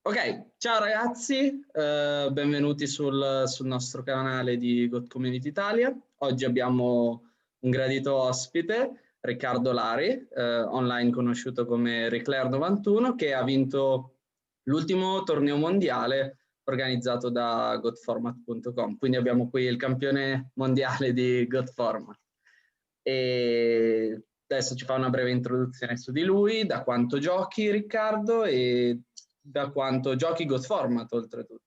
Ok, ciao ragazzi, benvenuti sul nostro canale di God Community Italia. Oggi abbiamo un gradito ospite, Riccardo Lari, online conosciuto come Reclair91, che ha vinto l'ultimo torneo mondiale organizzato da godformat.com. Quindi abbiamo qui il campione mondiale di Godformat. E adesso ci fa una breve introduzione su di lui, da quanto giochi Riccardo e da quanto giochi God Format oltretutto.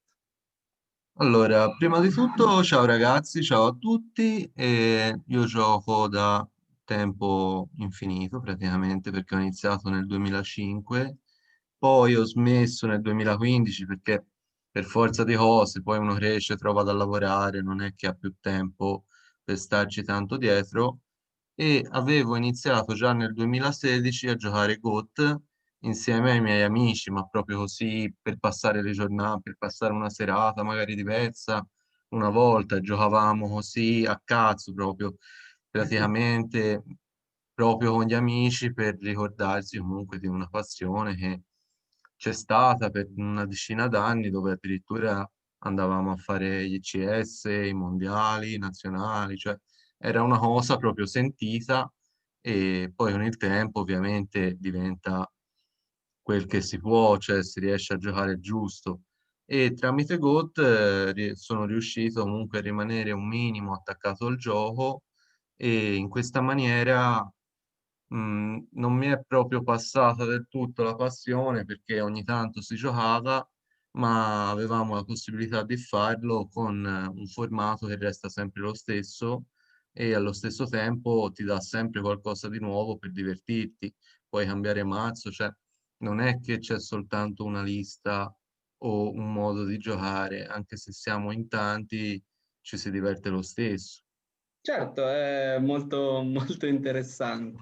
Allora, prima di tutto, ciao ragazzi, ciao a tutti. Io gioco da tempo infinito praticamente perché ho iniziato nel 2005, poi ho smesso nel 2015 perché per forza di cose, poi uno cresce, trova da lavorare, non è che ha più tempo per starci tanto dietro e avevo iniziato già nel 2016 a giocare GOT insieme ai miei amici, ma proprio così per passare le giornate, per passare una serata magari diversa, una volta giocavamo così a cazzo proprio, praticamente proprio con gli amici per ricordarsi comunque di una passione che c'è stata per una decina d'anni dove addirittura andavamo a fare gli ICS, i mondiali, i nazionali, cioè era una cosa proprio sentita e poi con il tempo ovviamente diventa quel che si può, cioè si riesce a giocare giusto. E tramite GOAT sono riuscito comunque a rimanere un minimo attaccato al gioco e in questa maniera non mi è proprio passata del tutto la passione perché ogni tanto si giocava, ma avevamo la possibilità di farlo con un formato che resta sempre lo stesso e allo stesso tempo ti dà sempre qualcosa di nuovo per divertirti. Puoi cambiare mazzo, cioè non è che c'è soltanto una lista o un modo di giocare, anche se siamo in tanti, ci si diverte lo stesso. Certo, è molto, molto interessante.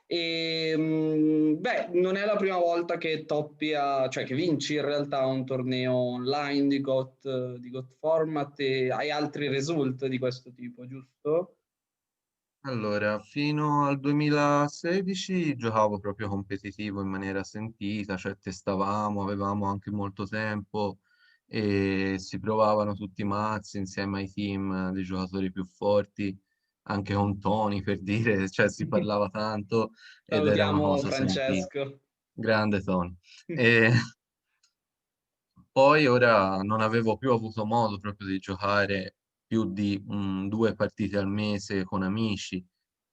E, beh, non è la prima volta che toppi cioè che vinci in realtà un torneo online di GOT Format e hai altri result di questo tipo, giusto? Allora, fino al 2016 giocavo proprio competitivo in maniera sentita, cioè testavamo, avevamo anche molto tempo e si provavano tutti i mazzi insieme ai team dei giocatori più forti, anche con Tony per dire, cioè si parlava tanto ed era una Salutiamo cosa sentita. Francesco. Grande Tony. E poi ora non avevo più avuto modo proprio di giocare più di due partite al mese con amici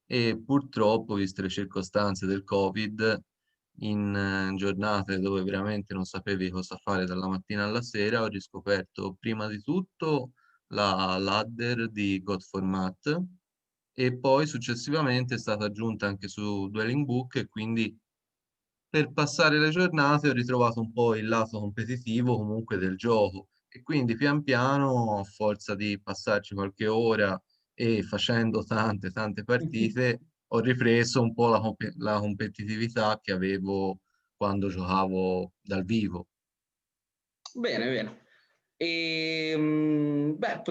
e purtroppo, viste le circostanze del Covid, in giornate dove veramente non sapevi cosa fare dalla mattina alla sera, ho riscoperto prima di tutto la ladder di God Format e poi successivamente è stata aggiunta anche su Dwelling Book e quindi per passare le giornate ho ritrovato un po' il lato competitivo comunque del gioco e quindi pian piano, a forza di passarci qualche ora e facendo tante tante partite, ho ripreso un po' la competitività che avevo quando giocavo dal vivo. Bene, bene. Beh,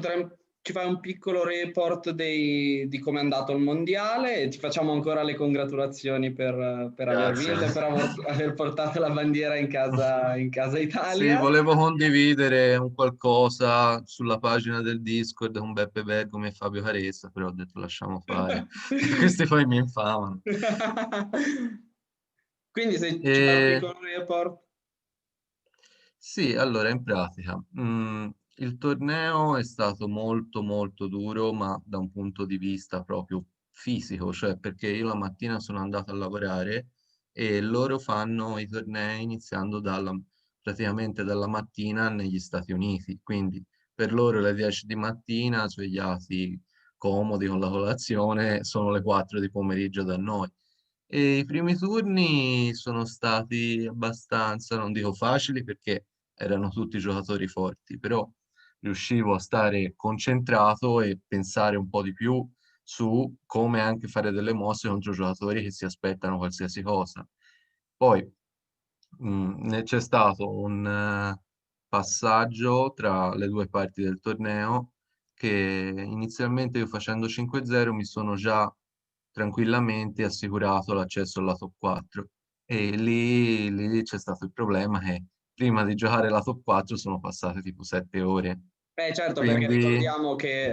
ci fai un piccolo report di come è andato il mondiale e ti facciamo ancora le congratulazioni per aver Grazie. vinto e per aver portato la bandiera in casa Sì, Italia. volevo condividere un qualcosa sulla pagina del Discord con Beppe Bergomi e Fabio Carezza, però ho detto lasciamo fare. Questi poi mi infamano. Quindi se ci fai un E piccolo report. sì, allora in pratica, il torneo è stato molto molto duro, ma da un punto di vista proprio fisico, cioè perché io la mattina sono andato a lavorare e loro fanno i tornei iniziando praticamente dalla mattina negli Stati Uniti, quindi per loro le 10 di mattina, svegliati comodi con la colazione, sono le 4 di pomeriggio da noi. E i primi turni sono stati abbastanza, non dico facili perché erano tutti giocatori forti, però riuscivo a stare concentrato e pensare un po' di più su come anche fare delle mosse contro giocatori che si aspettano qualsiasi cosa. Poi ne c'è stato un passaggio tra le due parti del torneo che inizialmente io facendo 5-0 mi sono già tranquillamente assicurato l'accesso alla top 4 e lì c'è stato il problema che prima di giocare la top 4 sono passate tipo 7 ore. Certo, perché Quindi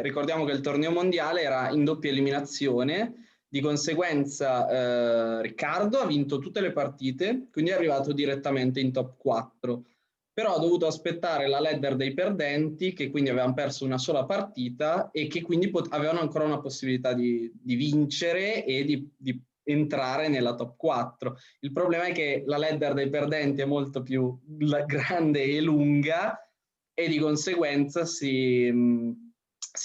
ricordiamo che il torneo mondiale era in doppia eliminazione, di conseguenza Riccardo ha vinto tutte le partite, quindi è arrivato direttamente in top 4, però ha dovuto aspettare la ladder dei perdenti, che quindi avevano perso una sola partita e che quindi avevano ancora una possibilità di vincere e di entrare nella top 4. Il problema è che la ladder dei perdenti è molto più grande e lunga e di conseguenza si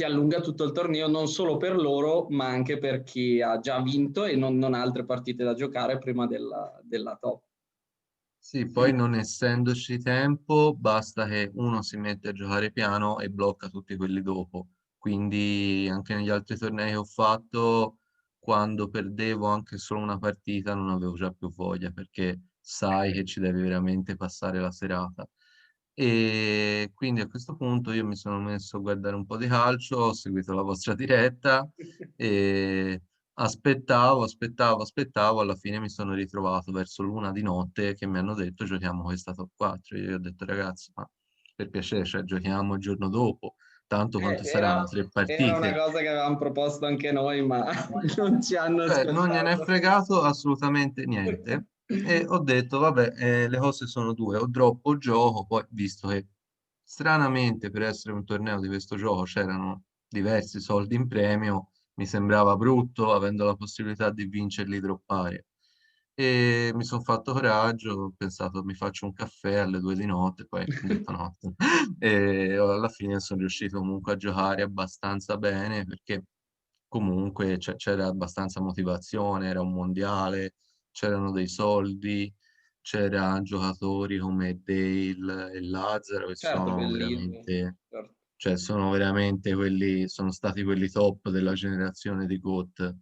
allunga tutto il torneo non solo per loro, ma anche per chi ha già vinto e non ha altre partite da giocare prima della top. sì, poi non essendoci tempo, basta che uno si mette a giocare piano e blocca tutti quelli dopo. Quindi anche negli altri tornei che ho fatto, quando perdevo anche solo una partita, non avevo già più voglia perché sai che ci devi veramente passare la serata. E quindi a questo punto io mi sono messo a guardare un po' di calcio, ho seguito la vostra diretta e aspettavo, alla fine mi sono ritrovato verso l'una di notte che mi hanno detto giochiamo questa top 4. Io ho detto ragazzi, ma per piacere, cioè, giochiamo il giorno dopo, tanto quanto saranno Era, tre era una partite. cosa che avevamo proposto anche noi, ma non ci hanno Cioè, non gliene è ascoltato. fregato assolutamente niente e ho detto, vabbè, le cose sono due, o droppo o gioco, poi visto che stranamente per essere un torneo di questo gioco c'erano diversi soldi in premio, mi sembrava brutto avendo la possibilità di vincerli droppare. E mi sono fatto coraggio, ho pensato mi faccio un caffè alle 2 di notte, poi ho detto no. E alla fine sono riuscito comunque a giocare abbastanza bene perché comunque c'era abbastanza motivazione, era un mondiale, c'erano dei soldi, c'erano giocatori come Dale e Lazzaro che Certo, sono bellissimo. veramente, Certo. cioè sono veramente quelli, sono stati quelli top della generazione di GOAT.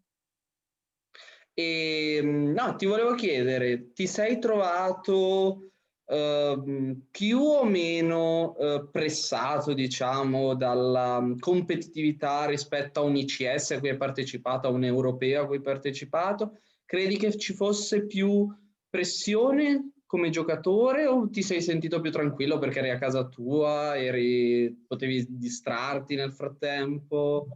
E no, ti volevo chiedere, ti sei trovato più o meno pressato, diciamo, dalla competitività rispetto a un ICS a cui hai partecipato, a un europeo a cui hai partecipato? Credi che ci fosse più pressione come giocatore o ti sei sentito più tranquillo perché eri a casa tua, potevi distrarti nel frattempo?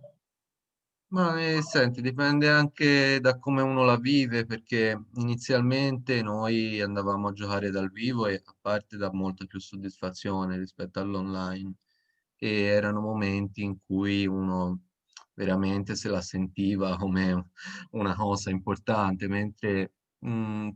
Ma senti, dipende anche da come uno la vive, perché inizialmente noi andavamo a giocare dal vivo e a parte dà molta più soddisfazione rispetto all'online e erano momenti in cui uno veramente se la sentiva come una cosa importante, mentre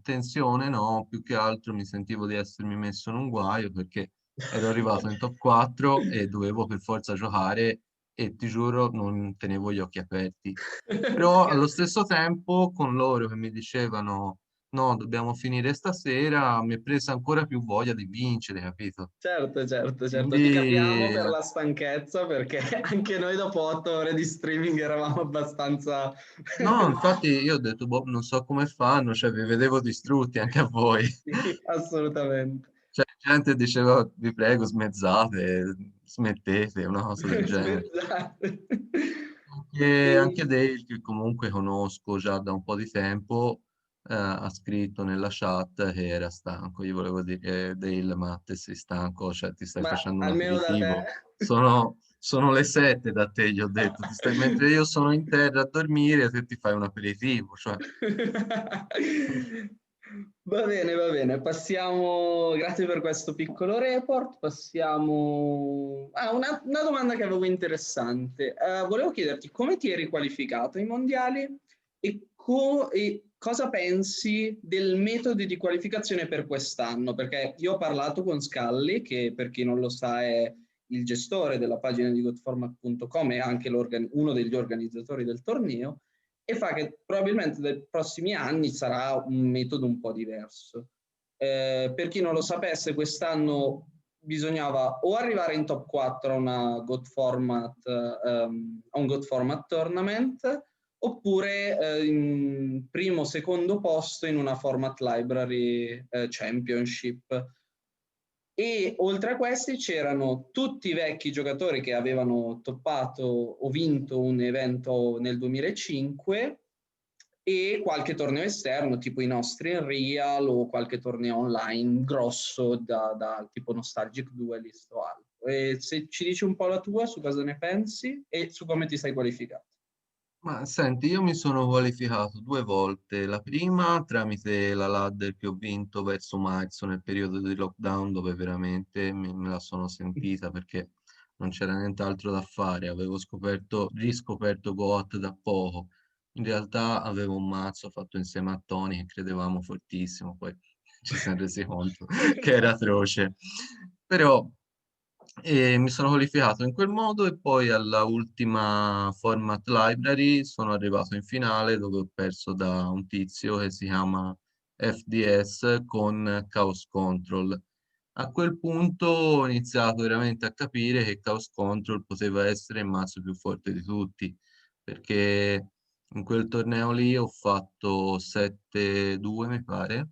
tensione no, più che altro mi sentivo di essermi messo in un guaio perché ero arrivato in top 4 e dovevo per forza giocare e ti giuro non tenevo gli occhi aperti. Però allo stesso tempo con loro che mi dicevano no, dobbiamo finire stasera, mi è presa ancora più voglia di vincere, capito? Certo, certo, certo, ti capiamo Quindi per la stanchezza perché anche noi dopo 8 ore di streaming eravamo abbastanza... no, infatti io ho detto, boh, non so come fanno, cioè vi vedevo distrutti anche a voi. Sì, assolutamente. Cioè, gente diceva, vi prego, smezzate, smettete, una cosa del genere. Smezzate. Anche E- Dale, che comunque conosco già da un po' di tempo, ha scritto nella chat che era stanco. Io volevo dire, Dale, ma te sei stanco, cioè ti stai Ma facendo un almeno da te. aperitivo. Sono le 7 da te, gli ho detto, mentre io sono in terra a dormire, te ti fai un aperitivo. Cioè. Va bene, passiamo, grazie per questo piccolo report, passiamo a una domanda che avevo interessante. Volevo chiederti come ti eri qualificato ai mondiali e cosa pensi del metodo di qualificazione per quest'anno, perché io ho parlato con Scalli, che per chi non lo sa è il gestore della pagina di goodformat.com e anche uno degli organizzatori del torneo, e fa che probabilmente nei prossimi anni sarà un metodo un po' diverso. Per chi non lo sapesse, quest'anno bisognava o arrivare in top 4 a, a un God Format Tournament, oppure in primo o secondo posto in una Format Library Championship. E oltre a questi c'erano tutti i vecchi giocatori che avevano toppato o vinto un evento nel 2005 e qualche torneo esterno, tipo i nostri in Real o qualche torneo online grosso da tipo Nostalgic Duelist o altro. E se ci dici un po' la tua, su cosa ne pensi e su come ti sei qualificato. Ma senti, io mi sono qualificato 2 volte. La prima tramite la ladder che ho vinto verso marzo nel periodo di lockdown, dove veramente me la sono sentita perché non c'era nient'altro da fare. Avevo riscoperto Goat da poco. In realtà avevo un mazzo fatto insieme a Tony che credevamo fortissimo, poi ci siamo resi conto che era atroce. Però mi sono qualificato in quel modo e poi alla ultima Format Library sono arrivato in finale dove ho perso da un tizio che si chiama FDS con Chaos Control. A quel punto ho iniziato veramente a capire che Chaos Control poteva essere il mazzo più forte di tutti, perché in quel torneo lì ho fatto 7-2, mi pare,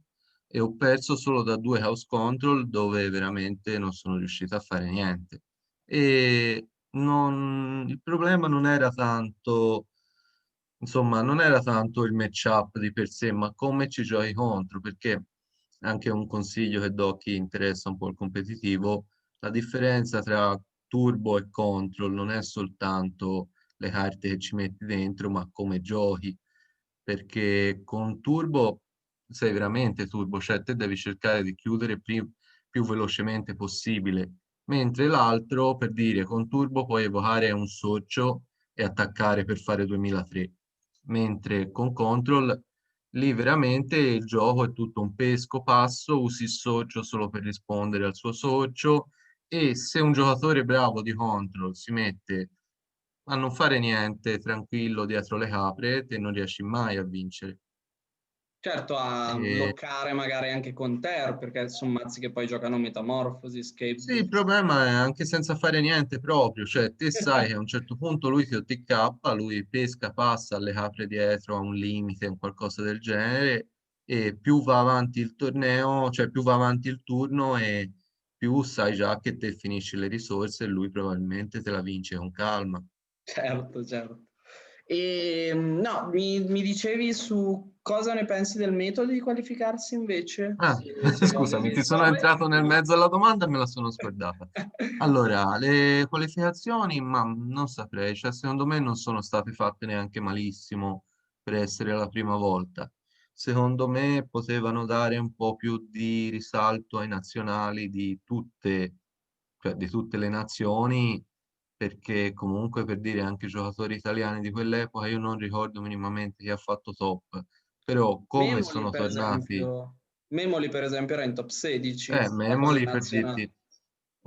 e ho perso solo da 2 house control dove veramente non sono riuscito a fare niente. E il problema non era tanto, insomma, non era tanto il matchup di per sé, ma come ci giochi contro, perché anche un consiglio che do a chi interessa un po' il competitivo, la differenza tra turbo e control non è soltanto le carte che ci metti dentro, ma come giochi, perché con turbo sei veramente turbo, cioè te devi cercare di chiudere più velocemente possibile, mentre l'altro, per dire, con turbo puoi evocare un socio e attaccare per fare 2003, mentre con control lì veramente il gioco è tutto un pesco passo, usi il socio solo per rispondere al suo socio e se un giocatore bravo di control si mette a non fare niente, tranquillo dietro le capre, te non riesci mai a vincere. Certo, a E bloccare magari anche con Ter, perché sono mazzi che poi giocano Metamorfosi, sì, il Scapegoat. problema è anche senza fare niente proprio, cioè te sai che a un certo punto lui ti OTK, lui pesca, passa alle capre dietro a un limite, un qualcosa del genere, e più va avanti il torneo, cioè più va avanti il turno e più sai già che te finisci le risorse e lui probabilmente te la vince con calma. Certo, certo. E no, mi dicevi su cosa ne pensi del metodo di qualificarsi invece? Ah, Se hai scusami, ti visto. sono entrato nel mezzo alla domanda e me la sono scordata. Allora, le qualificazioni, ma non saprei, cioè secondo me non sono state fatte neanche malissimo per essere la prima volta. Secondo me potevano dare un po' più di risalto ai nazionali di tutte, cioè di tutte le nazioni, perché comunque per dire anche i giocatori italiani di quell'epoca, io non ricordo minimamente chi ha fatto top, però come Memoli, sono per tornati. esempio, Memoli, per esempio, era in top 16 a fase Memoli per nazionale. dirti,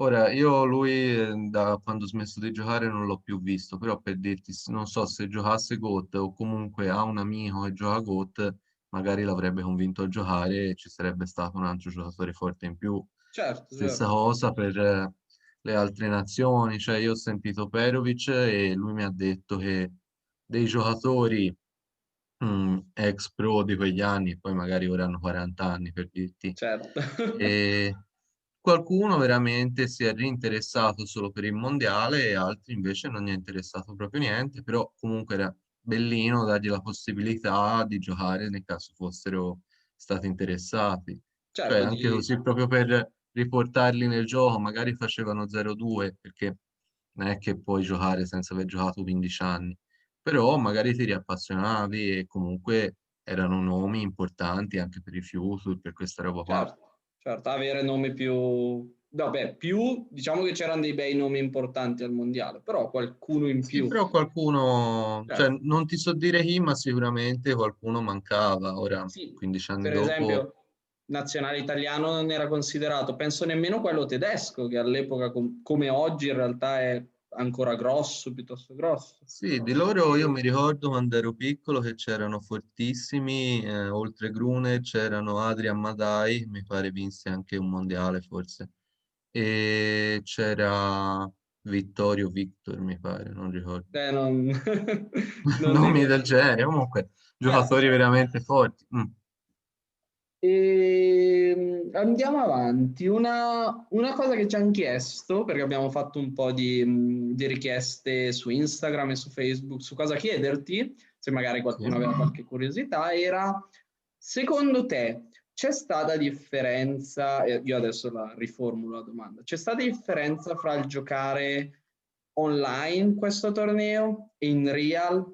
ora io lui da quando ho smesso di giocare non l'ho più visto, però per dirti, non so se giocasse GOAT o comunque ha un amico che gioca GOAT, magari l'avrebbe convinto a giocare e ci sarebbe stato un altro giocatore forte in più. Certo, Stessa certo. cosa per le altre nazioni, cioè io ho sentito Perovic e lui mi ha detto che dei giocatori ex pro di quegli anni, poi magari ora hanno 40 anni per dirti. Certo. E qualcuno veramente si è rinteressato solo per il mondiale e altri invece non gli è interessato proprio niente, però comunque era bellino dargli la possibilità di giocare nel caso fossero stati interessati. Cioè Certo, anche di. così proprio per riportarli nel gioco, magari facevano 0-2 perché non è che puoi giocare senza aver giocato 15 anni, però magari ti riappassionavi e comunque erano nomi importanti anche per i future, per questa roba qua. Certo, certo, avere nomi più. Vabbè, più, diciamo che c'erano dei bei nomi importanti al mondiale, però qualcuno in Sì, più. però qualcuno, cioè Certo. non ti so dire chi, ma sicuramente qualcuno mancava. Ora, Sì, 15 anni per dopo, esempio, nazionale italiano non era considerato, penso nemmeno quello tedesco, che all'epoca, come oggi, in realtà è ancora grosso, piuttosto grosso. sì, di loro io mi ricordo quando ero piccolo che c'erano fortissimi, oltre Gruner c'erano Adrian Madai, mi pare vinse anche un mondiale forse, e c'era Vittorio Victor, mi pare, non ricordo. Non, non Nomi del ricordo. genere, comunque Certo, giocatori certo. veramente forti. Mm. Andiamo avanti. Una cosa che ci hanno chiesto, perché abbiamo fatto un po' di richieste su Instagram e su Facebook su cosa chiederti, se magari Sì. qualcuno aveva qualche curiosità, era secondo te c'è stata differenza, io adesso la riformulo la domanda, c'è stata differenza fra il giocare online questo torneo e in real?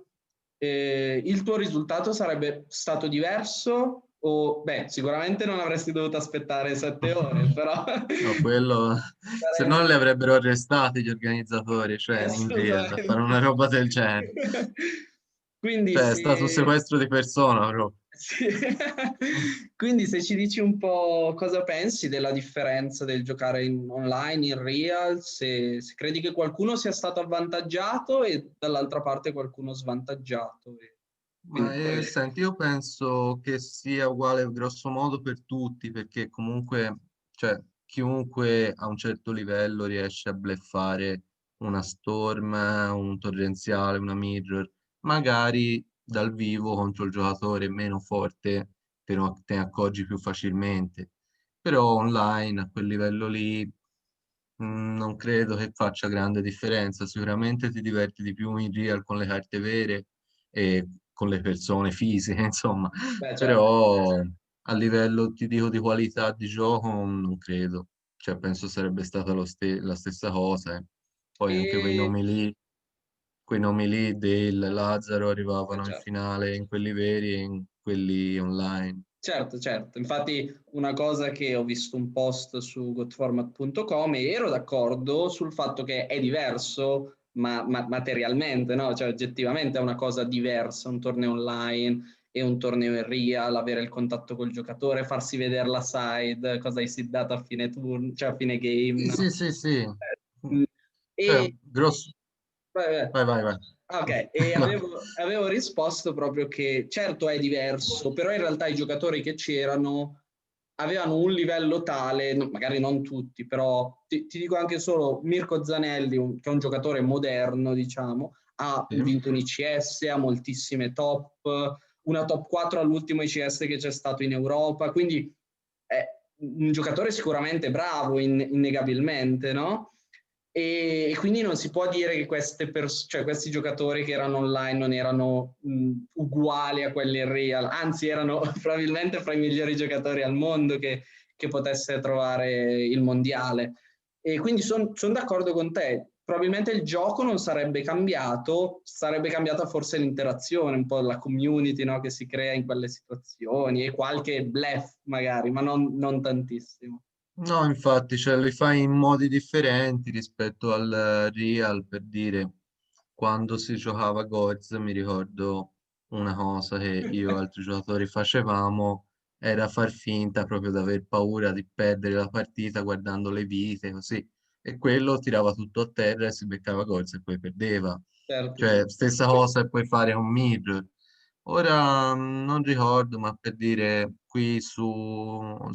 Il tuo risultato sarebbe stato diverso? O, beh, sicuramente non avresti dovuto aspettare 7 ore, però No, quello, se no li sarebbe avrebbero arrestati gli organizzatori, cioè in real, a fare una assolutamente. roba del genere. Quindi Cioè, è stato un se, sequestro di persona proprio. sì. Quindi se ci dici un po' cosa pensi della differenza del giocare online, in real, se credi che qualcuno sia stato avvantaggiato e dall'altra parte qualcuno svantaggiato. Quindi Ma poi... senti, io penso che sia uguale grosso modo per tutti, perché comunque, cioè, chiunque a un certo livello riesce a bleffare una Storm, un torrenziale, una Mirror, magari dal vivo contro il giocatore meno forte te ne accorgi più facilmente, però online a quel livello lì non credo che faccia grande differenza. Sicuramente ti diverti di più in real con le carte vere e con le persone fisiche, insomma, Beh, certo. però a livello, ti dico, di qualità di gioco non credo. Cioè, penso sarebbe stata la stessa cosa. Poi anche E... quei nomi lì del Lazzaro beh, arrivavano in certo. finale in quelli veri e in quelli online. Certo, certo. Infatti una cosa che ho visto un post su gotformat.com e ero d'accordo sul fatto che è diverso materialmente, no? Cioè oggettivamente è una cosa diversa, un torneo online e un torneo in real, avere il contatto col giocatore, farsi vedere la side, cosa hai seedato a fine turno, cioè a fine game, Sì, no? sì, sì, sì. Cioè, E grosso. vai, vai. Vai, vai, vai. Ah, ok, e Vai. avevo risposto proprio che certo è diverso, però in realtà i giocatori che c'erano avevano un livello tale, magari non tutti, però ti dico anche solo Mirko Zanelli, che è un giocatore moderno, diciamo, ha Sì. vinto un ICS, ha moltissime top, una top 4 all'ultimo ICS che c'è stato in Europa, quindi è un giocatore sicuramente bravo, innegabilmente, no? E quindi non si può dire che cioè questi giocatori che erano online non erano uguali a quelli in real, anzi erano probabilmente fra i migliori giocatori al mondo che potesse trovare il mondiale. E quindi sono d'accordo con te. Probabilmente il gioco non sarebbe cambiato, sarebbe cambiata forse l'interazione, un po' la community, no, che si crea in quelle situazioni e qualche bluff magari, ma non tantissimo. No, infatti, cioè, li fai in modi differenti rispetto al Real, per dire, quando si giocava a Gorz, mi ricordo una cosa che io e altri giocatori facevamo, era far finta proprio di aver paura di perdere la partita guardando le vite, così, e quello tirava tutto a terra e si beccava Gorz e poi perdeva. Certo, Cioè, certo. stessa cosa puoi fare con Mirror. Ora non ricordo, ma per dire qui sull'online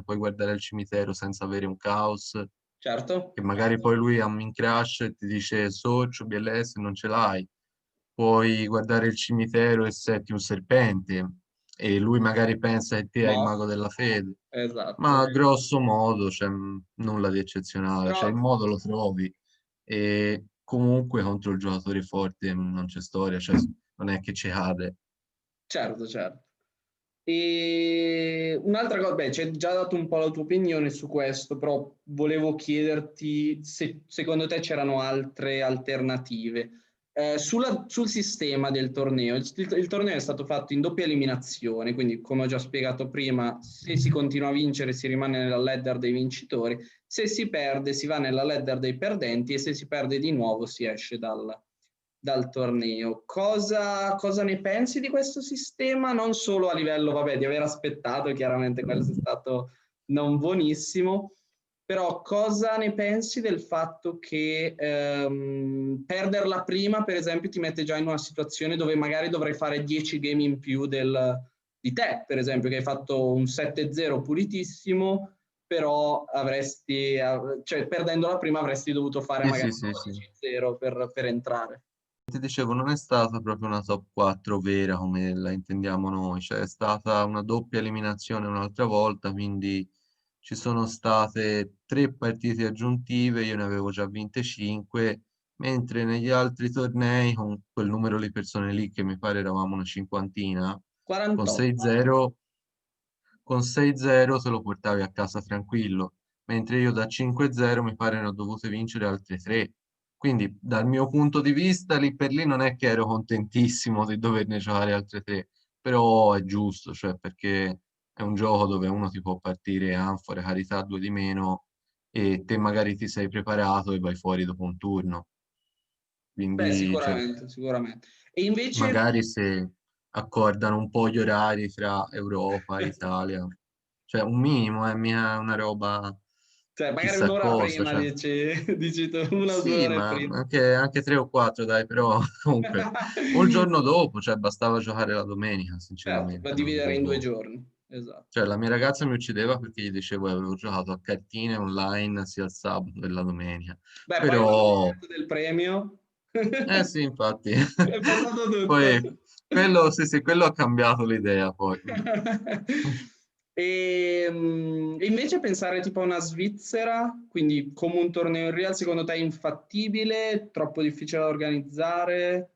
puoi guardare il cimitero senza avere un caos, Certo. che magari poi lui in crash e ti dice socio, BLS, non ce l'hai. Puoi guardare il cimitero e setti un serpente e lui magari pensa che te hai il Boh, mago della fede. esatto. Ma grosso modo c'è nulla di eccezionale, Però, cioè il modo lo trovi e comunque contro il giocatore forte non c'è storia, cioè non è che ci cade. certo, certo. E un'altra cosa, beh, ci hai già dato un po' la tua opinione su questo, però volevo chiederti se secondo te c'erano altre alternative. Sul sistema del torneo, il torneo è stato fatto in doppia eliminazione, quindi come ho già spiegato prima, se si continua a vincere si rimane nella ladder dei vincitori, se si perde si va nella ladder dei perdenti e se si perde di nuovo si esce dal torneo. Cosa ne pensi di questo sistema? Non solo a livello, vabbè, di aver aspettato, chiaramente questo è stato non buonissimo, però cosa ne pensi del fatto che perderla prima, per esempio, ti mette già in una situazione dove magari dovrai fare 10 game in più di te, per esempio, che hai fatto un 7-0 pulitissimo, però cioè perdendo la prima avresti dovuto fare Sì, magari sì, sì, sì. 12-0 per entrare. ti dicevo, non è stata proprio una top 4 vera come la intendiamo noi, cioè è stata una doppia eliminazione un'altra volta, quindi ci sono state 3 partite aggiuntive, io ne avevo già vinte 5, mentre negli altri tornei con quel numero di persone lì, che mi pare eravamo una cinquantina, con 48. 6-0 con 6-0 te lo portavi a casa tranquillo, mentre io da 5-0 mi pare ne ho dovute vincere altre 3. Quindi dal mio punto di vista lì per lì non è che ero contentissimo di doverne giocare altre 3, però è giusto, cioè perché è un gioco dove uno ti può partire anfore, carità, 2 di meno e te magari ti sei preparato e vai fuori dopo un turno. Beh, Quindi, cioè, sicuramente, sicuramente. E invece, magari se accordano un po' gli orari tra Europa e Italia, cioè un minimo, è mica una roba cioè, magari chissà un'ora cosa, prima, cioè. dici tu, 1 o 2 ore Sì, ma prima. anche 3 o 4, dai, però comunque, o il giorno dopo, cioè bastava giocare la domenica, Certo, da sinceramente, non dividere in due avevo. giorni. Esatto. Cioè, la mia ragazza mi uccideva perché gli dicevo che avevo giocato a cartine online sia il sabato che la domenica, Beh, poi con però. l'aumento del premio Eh sì, infatti. è passato tutto. Poi quello, sì, sì, quello ha cambiato l'idea poi. E invece pensare tipo a una Svizzera, quindi come un torneo in real, secondo te è infattibile, troppo difficile da organizzare?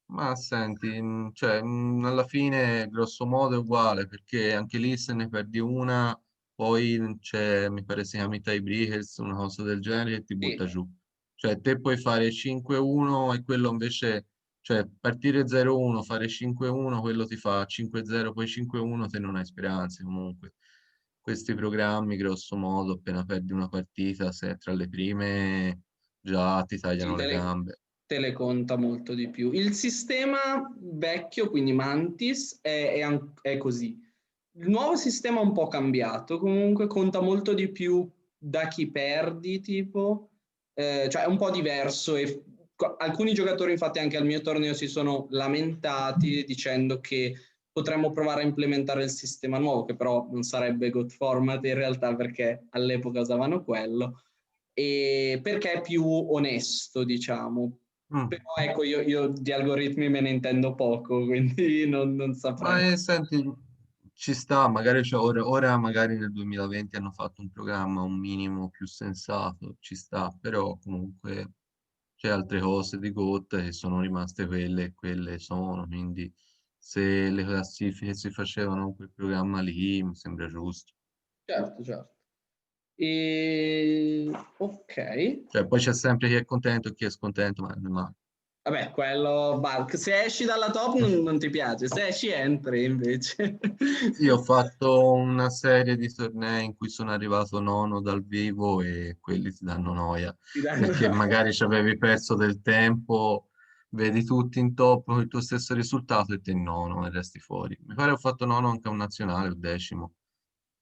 Ma senti, cioè, alla fine grosso modo è uguale, perché anche lì se ne perdi una, poi c'è, mi pare si chiama tie breakers, una cosa del genere, e ti butta Sì, giù. Cioè, te puoi fare 5-1 e quello invece, cioè, partire 0-1, fare 5-1, quello ti fa 5-0, poi 5-1, te non hai speranze comunque. Questi programmi, grosso modo, appena perdi una partita, se è tra le prime, già ti sì, tagliano le gambe. te le conta molto di più. Il sistema vecchio, quindi Mantis, è così. Il nuovo sistema è un po' cambiato, comunque conta molto di più da chi perdi, tipo, cioè è un po' diverso e alcuni giocatori infatti anche al mio torneo si sono lamentati dicendo che potremmo provare a implementare il sistema nuovo, che però non sarebbe God Format in realtà perché all'epoca usavano quello, e perché è più onesto, diciamo. Mm. Però ecco, io di algoritmi me ne intendo poco, quindi non saprei. Ma senti, ci sta, magari ora magari nel 2020 hanno fatto un programma un minimo più sensato, ci sta, però comunque c'è altre cose di GOAT che sono rimaste quelle e quelle sono, quindi se le classifiche si facevano con quel programma lì mi sembra giusto. Certo, certo. Ok. Cioè poi c'è sempre chi è contento e chi è scontento, ma. Vabbè, quello, se esci dalla top non ti piace, se esci entri invece. Sì, ho fatto una serie di tornei in cui sono arrivato nono dal vivo e quelli ti danno noia, Ti danno- perché magari ci avevi perso del tempo, vedi tutti in top con il tuo stesso risultato e te nono e resti fuori. Mi pare ho fatto nono anche a un nazionale, o decimo,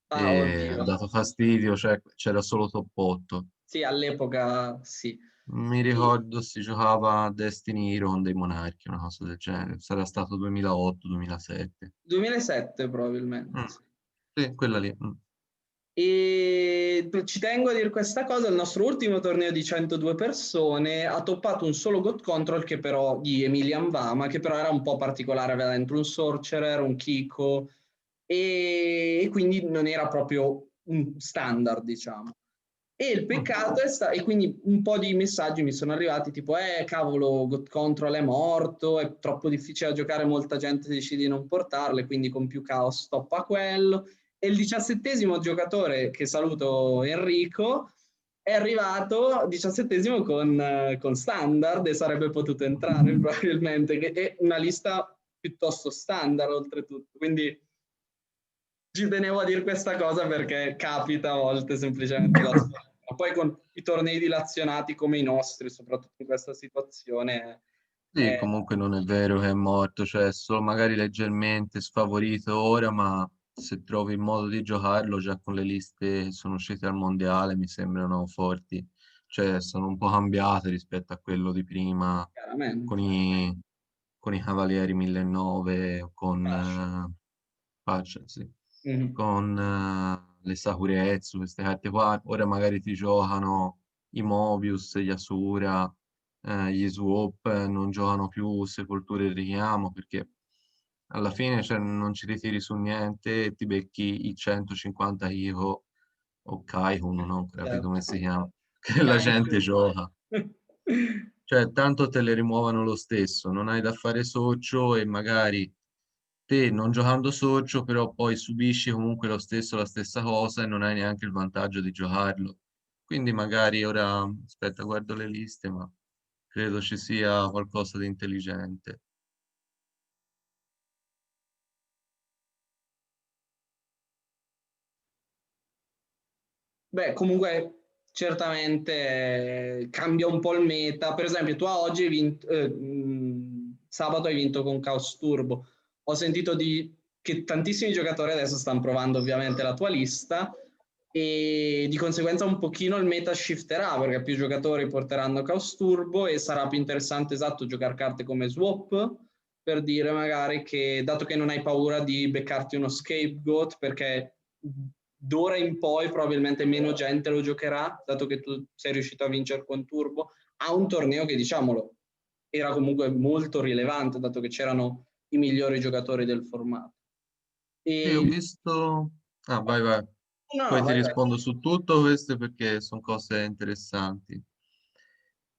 Ah, e ha oddio. dato fastidio, cioè c'era solo top 8. Sì, all'epoca sì. Mi E ricordo si giocava a Destiny Hero con dei monarchi, una cosa del genere, sarà stato 2008-2007. 2007 probabilmente. Sì. Sì, quella lì. E ci tengo a dire questa cosa, il nostro ultimo torneo di 102 persone ha toppato un solo God Control che però di Emilian Vama, che però era un po' particolare, aveva dentro un Sorcerer, un Kiko e quindi non era proprio un standard, diciamo. E il Mm. peccato è stato, e quindi un po' di messaggi mi sono arrivati tipo, cavolo, God Control è morto, è troppo difficile da giocare, molta gente decide di non portarle, quindi con più caos stoppa quello. E il 17° giocatore, che saluto Enrico, è arrivato 17° con standard e sarebbe potuto entrare probabilmente, che è una lista piuttosto standard oltretutto. Quindi ci tenevo a dire questa cosa perché capita a volte semplicemente la sfortuna. Poi con i tornei dilazionati come i nostri, soprattutto in questa situazione, Sì, è comunque non è vero che è morto, cioè è solo magari leggermente sfavorito ora, ma se trovi il modo di giocarlo già con le liste che sono uscite al mondiale mi sembrano forti, cioè sono un po' cambiate rispetto a quello di prima con chiaramente. i Cavalieri 1900, con, Facile. Sì, Mhm. con le Sakuretsu, queste carte qua, ora magari ti giocano i Mobius, gli Asura gli swap non giocano più sepolture e richiamo perché alla fine cioè, non ci ritiri su niente e ti becchi i 150 IVO o Kaikun, non ho capito come Certo. si chiama, che la gente Kaiku. gioca. Cioè, tanto te le rimuovono lo stesso, non hai da fare socio e magari te non giocando socio, però poi subisci comunque lo stesso la stessa cosa e non hai neanche il vantaggio di giocarlo. Quindi magari ora, aspetta, guardo le liste, ma credo ci sia qualcosa di intelligente. Beh, comunque certamente cambia un po' il meta. Per esempio, tu oggi hai vinto, sabato hai vinto con Chaos Turbo. Ho sentito che tantissimi giocatori adesso stanno provando ovviamente la tua lista e di conseguenza un pochino il meta shifterà perché più giocatori porteranno Chaos Turbo e sarà più interessante esatto giocare carte come Swap per dire magari che dato che non hai paura di beccarti uno scapegoat perché d'ora in poi probabilmente meno gente lo giocherà, dato che tu sei riuscito a vincere con Turbo, a un torneo che diciamolo era comunque molto rilevante, dato che c'erano i migliori giocatori del formato. Sì, ho E... visto... Ah, vai, vai. No, Poi no, ti vai, vai. rispondo su tutto questo perché sono cose interessanti.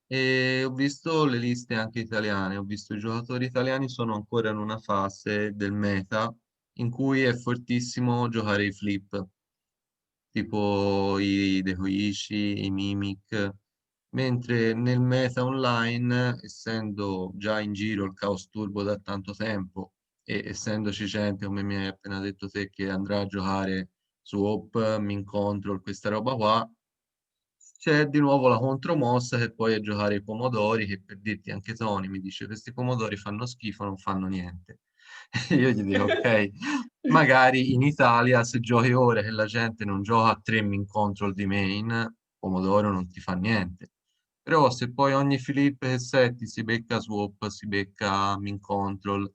E ho visto le liste anche italiane, ho visto i giocatori italiani sono ancora in una fase del meta in cui è fortissimo giocare i flip, tipo i Dehoishi, i Mimic, mentre nel meta online, essendo già in giro il Chaos Turbo da tanto tempo e essendoci gente, come mi hai appena detto te, che andrà a giocare su Op, Min Control, questa roba qua, c'è di nuovo la contromossa che poi è giocare i pomodori, che per dirti anche Tony mi dice questi pomodori fanno schifo, non fanno niente. E io gli dico ok, magari in Italia se giochi ora che la gente non gioca a 3 min control di main, pomodoro non ti fa niente. Però se poi ogni Filippo che setti si becca swap, si becca min control,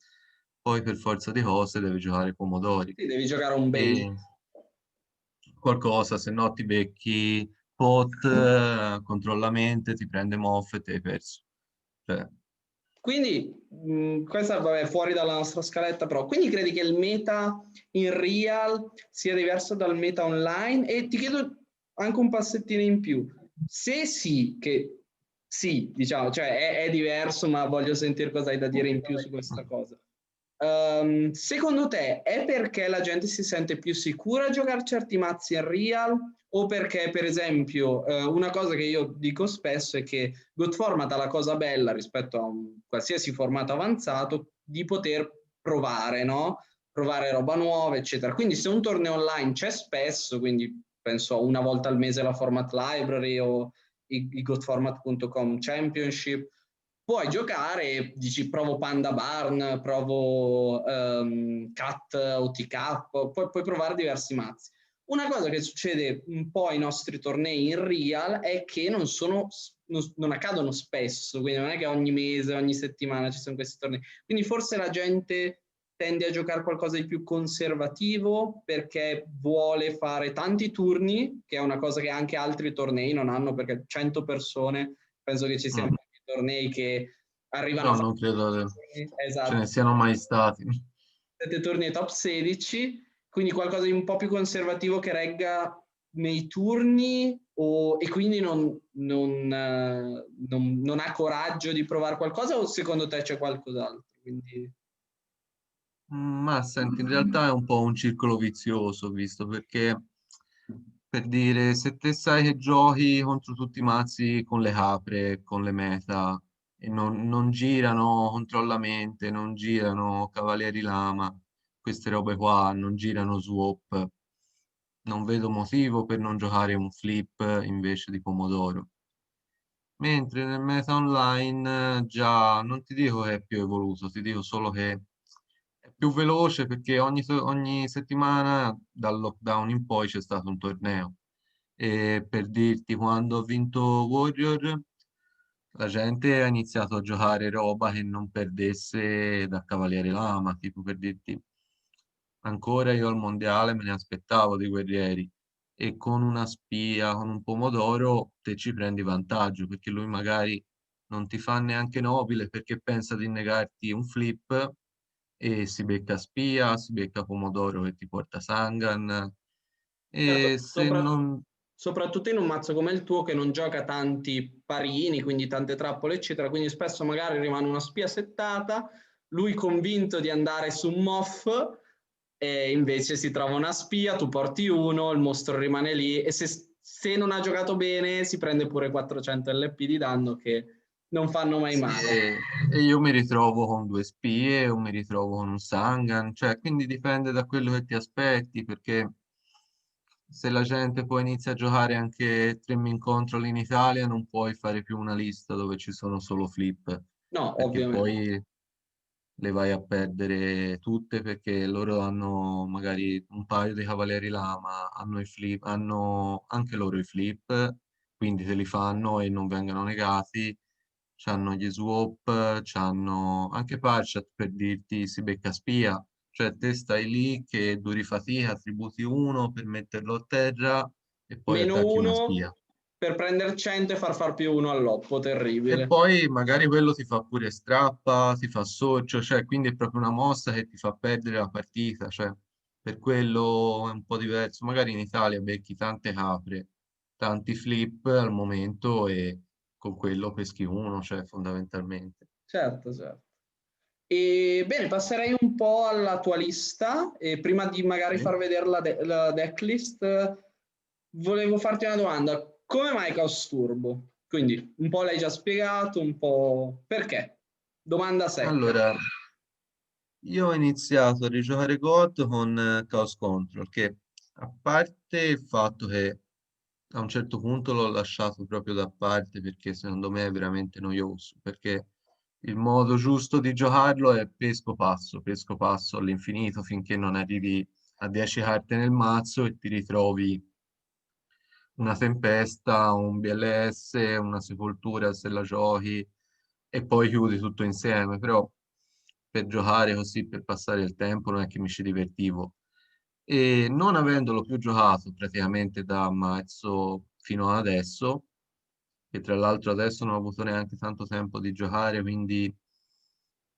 poi per forza di cose deve giocare pomodori. Sì, devi giocare un base. E qualcosa, se no ti becchi pot, controlla mente, ti prende Moffat e hai perso. Cioè, Quindi, questa vabbè, è fuori dalla nostra scaletta, però, quindi credi che il meta in real sia diverso dal meta online? E ti chiedo anche un passettino in più. Se sì, che sì, diciamo, cioè è diverso, ma voglio sentire cosa hai da dire in più su questa cosa. Secondo te è perché la gente si sente più sicura a giocare certi mazzi in real o perché, per esempio, una cosa che io dico spesso è che Good Format ha la cosa bella rispetto a un qualsiasi formato avanzato di poter provare, no? Provare roba nuova, eccetera. Quindi se un torneo online c'è spesso, quindi penso una volta al mese la Format Library o i goodformat.com Championship, puoi giocare e dici provo Panda Barn, provo Cat OTK, puoi provare diversi mazzi. Una cosa che succede un po' ai nostri tornei in real è che non accadono spesso, quindi non è che ogni mese, ogni settimana ci sono questi tornei. Quindi forse la gente tende a giocare qualcosa di più conservativo perché vuole fare tanti turni, che è una cosa che anche altri tornei non hanno, perché 100 persone, penso che ci siano mm, tornei che arrivano a no, fare non credo ce ne esatto, siano mai stati. 7 turni ai top 16, quindi qualcosa di un po' più conservativo che regga nei turni e quindi non ha coraggio di provare qualcosa o secondo te c'è qualcos'altro? Quindi... Ma senti, in realtà è un po' un circolo vizioso, visto perché per dire, se te sai che giochi contro tutti i mazzi con le capre, con le meta, e non girano controllamente, non girano Cavalieri Lama, queste robe qua, non girano swap, non vedo motivo per non giocare un flip invece di pomodoro. Mentre nel meta online già non ti dico che è più evoluto, ti dico solo che è più veloce perché ogni settimana dal lockdown in poi c'è stato un torneo. E per dirti, quando ho vinto Warrior, la gente ha iniziato a giocare roba che non perdesse da Cavaliere Lama, tipo per dirti, ancora io al mondiale me ne aspettavo di guerrieri e con una spia, con un pomodoro, te ci prendi vantaggio perché lui magari non ti fa neanche nobile perché pensa di negarti un flip e si becca spia, si becca pomodoro che ti porta Sangan. Certo, E se non... soprattutto in un mazzo come il tuo che non gioca tanti parini, quindi tante trappole, eccetera, quindi spesso magari rimane una spia settata, lui convinto di andare su un moff e invece si trova una spia, tu porti uno, il mostro rimane lì e se non ha giocato bene si prende pure 400 LP di danno che non fanno mai Sì, male. e io mi ritrovo con due spie o mi ritrovo con un Sangan, cioè quindi dipende da quello che ti aspetti, perché se la gente poi inizia a giocare anche 3 Control in Italia, non puoi fare più una lista dove ci sono solo flip, No, perché ovviamente. poi le vai a perdere tutte perché loro hanno magari un paio di Cavalieri Lama, hanno i flip, hanno anche loro i flip, quindi te li fanno e non vengono negati. C'hanno gli swap, c'hanno anche Parchat per dirti si becca spia, cioè te stai lì che duri fatica, tributi uno per metterlo a terra e poi Meno attacchi una uno spia. per prendere 100 e far più uno all'oppo, E terribile. poi magari quello ti fa pure strappa, ti fa sorcio, cioè quindi è proprio una mossa che ti fa perdere la partita, cioè per quello è un po' diverso. Magari in Italia becchi tante capre, tanti flip al momento e con quello peschi uno, cioè fondamentalmente. Certo, certo. E bene, passerei un po' alla tua lista e prima di magari Sì. far vedere la decklist, volevo farti una domanda. Come mai Caos Turbo? Quindi un po' l'hai già spiegato, un po' perché? Domanda secca. Allora, io ho iniziato a rigiocare God con Chaos Control, che a parte il fatto che a un certo punto l'ho lasciato proprio da parte perché secondo me è veramente noioso, perché il modo giusto di giocarlo è pesco passo all'infinito finché non arrivi a 10 carte nel mazzo e ti ritrovi una tempesta, un BLS, una sepoltura se la giochi e poi chiudi tutto insieme, però per giocare così, per passare il tempo, non è che mi ci divertivo. E non avendolo più giocato praticamente da marzo fino ad adesso, che tra l'altro adesso non ho avuto neanche tanto tempo di giocare, quindi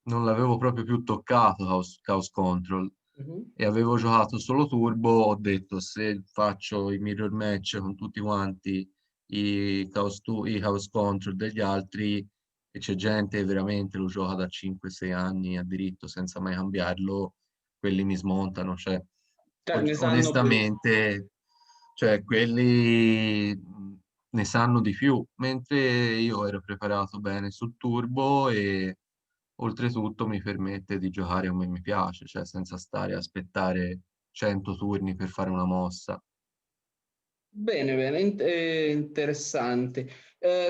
non l'avevo proprio più toccato Chaos Control Mhm. e avevo giocato solo Turbo, ho detto se faccio i mirror match con tutti quanti i Chaos Control degli altri e c'è gente che veramente lo gioca da 5-6 anni a diritto senza mai cambiarlo, quelli mi smontano, cioè Cioè, ne sanno più. onestamente, cioè quelli ne sanno di più, mentre io ero preparato bene sul turbo e oltretutto mi permette di giocare come mi piace, cioè senza stare a aspettare 100 turni per fare una mossa. Bene, bene, interessante.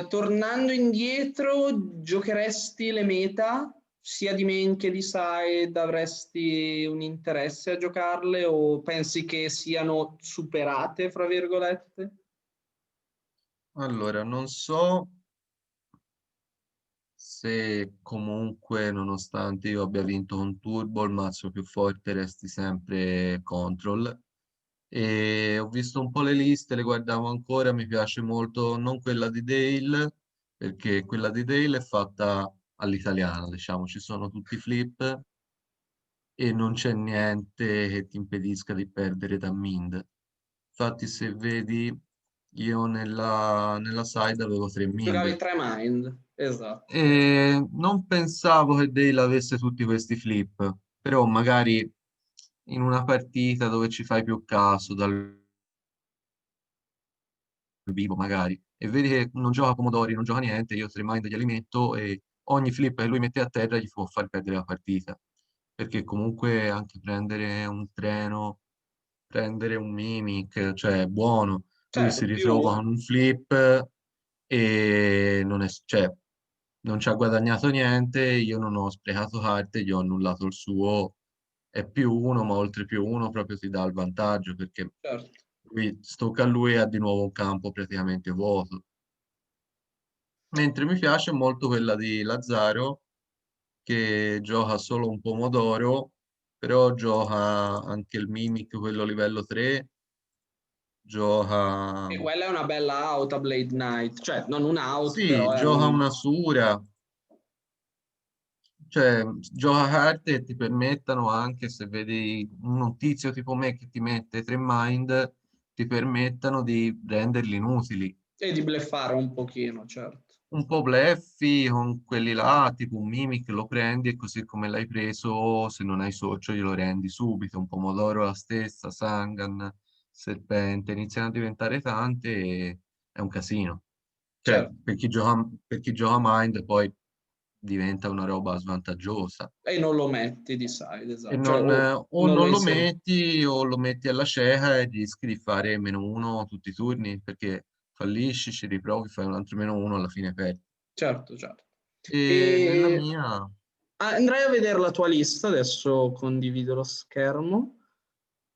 Tornando indietro, giocheresti le meta sia di main che di side? Avresti un interesse a giocarle o pensi che siano superate, fra virgolette? Allora, non so se comunque, nonostante io abbia vinto con Turbo, il mazzo più forte resti sempre Control. E ho visto un po' le liste, le guardavo ancora, mi piace molto, non quella di Dale, perché quella di Dale è fatta all'italiana, diciamo, ci sono tutti i flip e non c'è niente che ti impedisca di perdere da Mind. Infatti, se vedi, io nella side avevo 3 Giocavi Mind. tre mind, esatto. E non pensavo che Dale avesse tutti questi flip, però magari in una partita dove ci fai più caso dal vivo magari e vedi che non gioca pomodori, non gioca niente, io tre mind glieli metto e ogni flip che lui mette a terra gli può far perdere la partita. Perché comunque anche prendere un treno, prendere un mimic, cioè è buono. Lui si Certo, più ritrova con un flip e non è, cioè, non ci ha guadagnato niente, io non ho sprecato carte, gli ho annullato il suo, è più uno, ma oltre più uno proprio ti dà il vantaggio perché certo. lui stocca a lui e ha di nuovo un campo praticamente vuoto. Mentre mi piace molto quella di Lazzaro, che gioca solo un pomodoro, però gioca anche il Mimic, quello livello 3, gioca... E quella è una bella out a Blade Knight, cioè non un out, Sì, però è gioca un... una sura, cioè gioca carte che ti permettano anche se vedi un tizio tipo me che ti mette 3 mind, ti permettano di renderli inutili. E di bleffare un pochino, certo. Un po' bleffi con quelli là, tipo un Mimic lo prendi e così come l'hai preso, se non hai socio glielo rendi subito. Un pomodoro la stessa, Sangan, Serpente, iniziano a diventare tante e è un casino. Cioè, Certo. per chi gioca Mind poi diventa una roba svantaggiosa. E non lo metti di side, E esatto. Cioè, non, o non lo non lo inserisci. metti o lo metti alla cieca e rischi di fare -1 tutti i turni perché fallisci, ci riprovi, fai un altro -1, alla fine perdi. Certo, certo. E nella E mia... andrei a vedere la tua lista, adesso condivido lo schermo.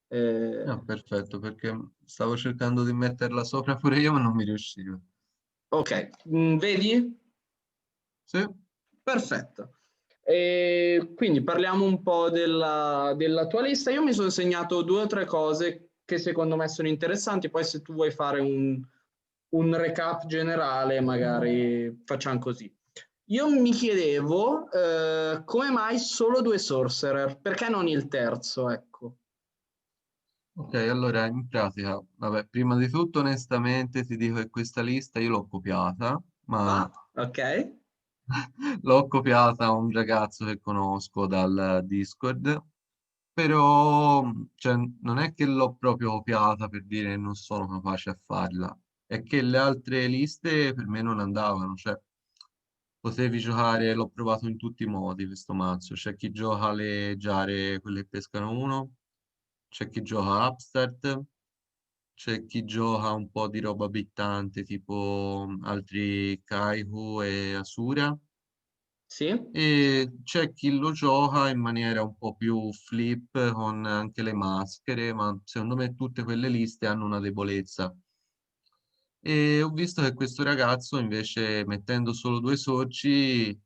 No, Eh, perfetto, perché stavo cercando di metterla sopra pure io, ma non mi riuscivo. ok, vedi? Sì? Perfetto. E quindi parliamo un po' della tua lista. Io mi sono segnato 2 o 3 cose che secondo me sono interessanti, poi se tu vuoi fare un recap generale, magari facciamo così. Io mi chiedevo come mai solo 2 sorcerer, perché non il terzo, ecco. Ok, allora in pratica, vabbè, prima di tutto onestamente ti dico che questa lista io l'ho copiata, Ah, ma ok, l'ho copiata a un ragazzo che conosco dal Discord, però cioè, non è che l'ho proprio copiata per dire che non sono capace a farla, è che le altre liste per me non andavano, cioè potevi giocare, l'ho provato in tutti i modi questo mazzo, c'è chi gioca le giare, quelle che pescano uno, c'è chi gioca Upstart, c'è chi gioca un po' di roba abittante tipo altri Kaihu e Asura. sì, E c'è chi lo gioca in maniera un po' più flip con anche le maschere, ma secondo me tutte quelle liste hanno una debolezza. E ho visto che questo ragazzo invece mettendo solo 2 soci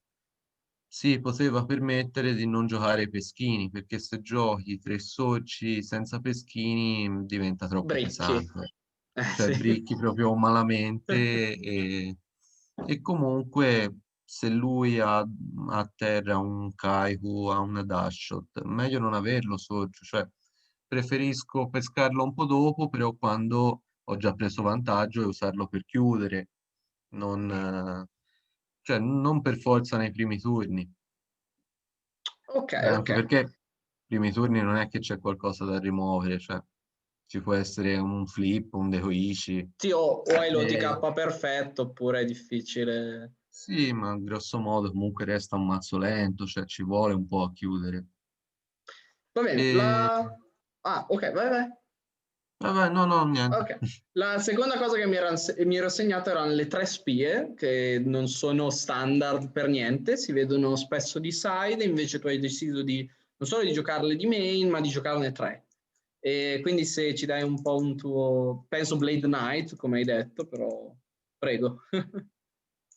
si poteva permettere di non giocare ai peschini, perché se giochi 3 soci senza peschini diventa troppo Bricchi. pesante. Cioè Sì. bricchi proprio malamente e comunque se lui ha a terra un Kaiku, ha una Dashshot, meglio non averlo socio, cioè preferisco pescarlo un po' dopo, però quando ho già preso vantaggio e usarlo per chiudere, non, cioè, non per forza nei primi turni. Ok, ok. Anche perché i primi turni non è che c'è qualcosa da rimuovere, cioè ci può essere un flip, un decoishi. Sì, o hai Eh, l'OTK perfetto oppure è difficile. sì, ma grosso modo comunque resta un mazzo lento, cioè ci vuole un po' a chiudere. Va bene, E... Ah, ok, vai, vai. Vabbè, no, no, niente. Ok. La seconda cosa che mi ero segnato erano le 3 spie, che non sono standard per niente, si vedono spesso di side, invece tu hai deciso di non solo di giocarle di main, ma di giocarne 3. E quindi se ci dai un po' un tuo, penso Blade Knight, come hai detto, però prego.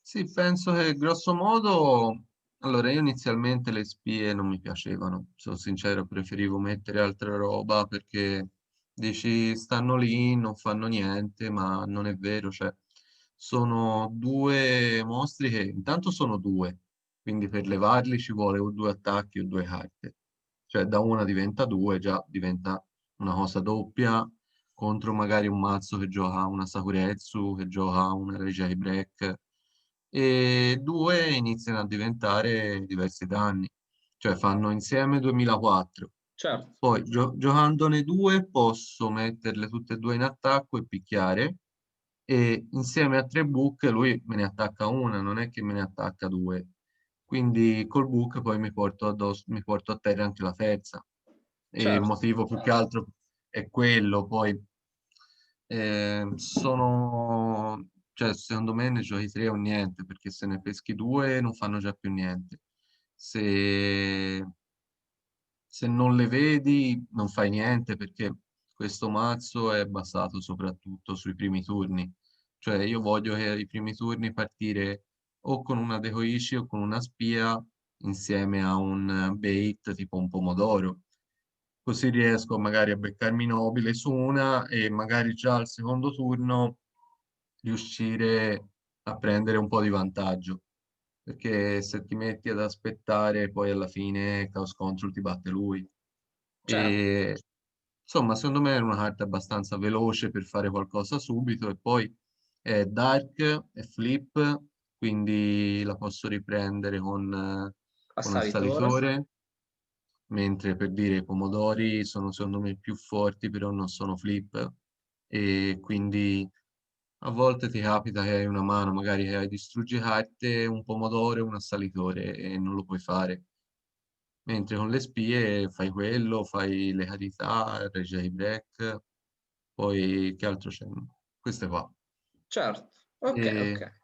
Sì, penso che grosso modo, allora io inizialmente le spie non mi piacevano, sono sincero, preferivo mettere altra roba perché dici stanno lì, non fanno niente, ma non è vero, cioè sono 2 mostri che intanto sono 2, quindi per levarli ci vuole o 2 attacchi o 2 carte, cioè da una diventa 2, già diventa una cosa doppia contro magari un mazzo che gioca una Sakuretsu, che gioca una Regia Break e 2 iniziano a diventare diversi danni, cioè fanno insieme 2004. Certo, Poi giocandone 2 posso metterle tutte e 2 in attacco e picchiare e insieme a 3 book lui me ne attacca una, non è che me ne attacca 2. Quindi col book poi mi porto a terra anche la terza. E il certo. motivo più che altro è quello, poi cioè, secondo me ne giochi 3 o niente, perché se ne peschi 2 non fanno già più niente. Se, se non le vedi non fai niente, perché questo mazzo è basato soprattutto sui primi turni. Cioè io voglio che i primi turni partire o con una decoishi o con una spia insieme a un bait tipo un pomodoro. così riesco magari a beccarmi nobile su una e magari già al secondo turno riuscire a prendere un po' di vantaggio. Perché se ti metti ad aspettare, poi alla fine Chaos Control ti batte lui. Certo, E insomma, secondo me è una carta abbastanza veloce per fare qualcosa subito e poi è dark, è flip, quindi la posso riprendere con assalitore. assalitore, mentre per dire i pomodori sono secondo me più forti, però non sono flip e quindi a volte ti capita che hai una mano, magari che hai distruggi carte, un pomodoro e un assalitore e non lo puoi fare. Mentre con le spie fai quello, fai le carità, reggi break, poi che altro c'è? Queste qua. Certo, ok, E ok.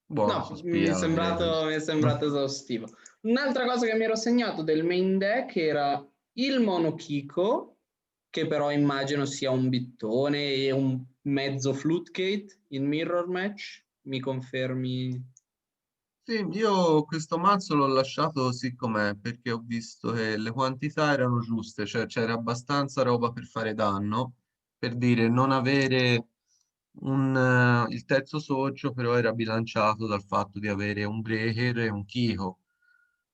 buono No, su spia, direi questo. mi è sembrato esaustivo. Un'altra cosa che mi ero segnato del main deck era il mono Kiko, che però immagino sia un bittone e un mezzo Floodgate in mirror match. Mi confermi? Sì, io questo mazzo l'ho lasciato così com'è perché ho visto che le quantità erano giuste, cioè c'era abbastanza roba per fare danno, per dire non avere il terzo socio, però era bilanciato dal fatto di avere un breaker e un Kiko,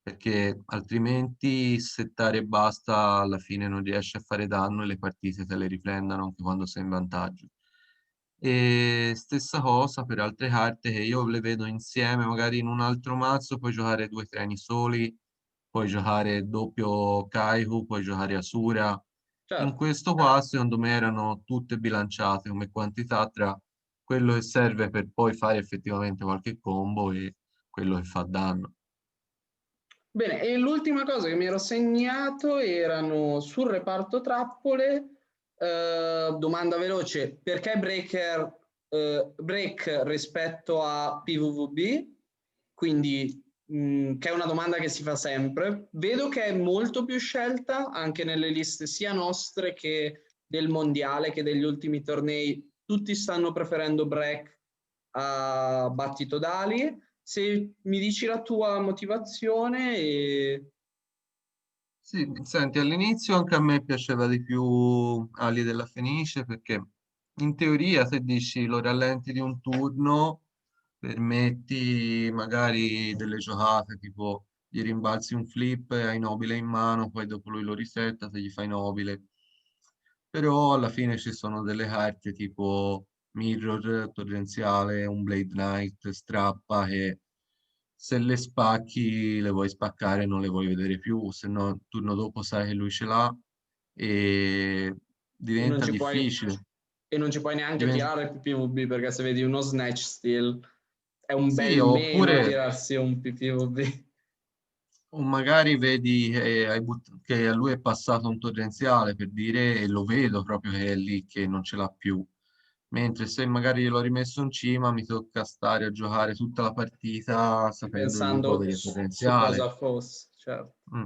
perché altrimenti settare e basta alla fine non riesce a fare danno e le partite te le riprendono anche quando sei in vantaggio. E stessa cosa per altre carte che io le vedo insieme, magari in un altro mazzo puoi giocare due treni soli, puoi giocare doppio Kaihu, puoi giocare Asura. In Certo. questo qua, secondo me, erano tutte bilanciate come quantità tra quello che serve per poi fare effettivamente qualche combo e quello che fa danno. Bene, e l'ultima cosa che mi ero segnato erano sul reparto trappole, domanda veloce, perché break rispetto a PvVB? Quindi, che è una domanda che si fa sempre. Vedo che è molto più scelta anche nelle liste sia nostre che del mondiale che degli ultimi tornei. Tutti stanno preferendo break a battito d'ali. Se mi dici la tua motivazione e... Sì, senti, all'inizio anche a me piaceva di più Ali della Fenice perché in teoria se dici lo rallenti di un turno, permetti magari delle giocate tipo gli rimbalzi un flip e hai nobile in mano, poi dopo lui lo risetta se gli fai nobile. Però alla fine ci sono delle carte tipo Mirror, Torrenziale, un Blade Knight, Strappa che se le spacchi le vuoi spaccare e non le vuoi vedere più, se no il turno dopo sai che lui ce l'ha e e non diventa ci puoi, difficile. e non ci puoi neanche Diven- tirare il PPVB perché se vedi uno Snatch Steal è un Sì, bel meno oppure tirarsi un PPVB. o magari vedi che, che a lui è passato un torrenziale per dire e lo vedo proprio che è lì che non ce l'ha più. Mentre se magari l'ho rimesso in cima mi tocca stare a giocare tutta la partita sapendo di Pensando godere il su torrenziale. cosa fosse, certo. Mm.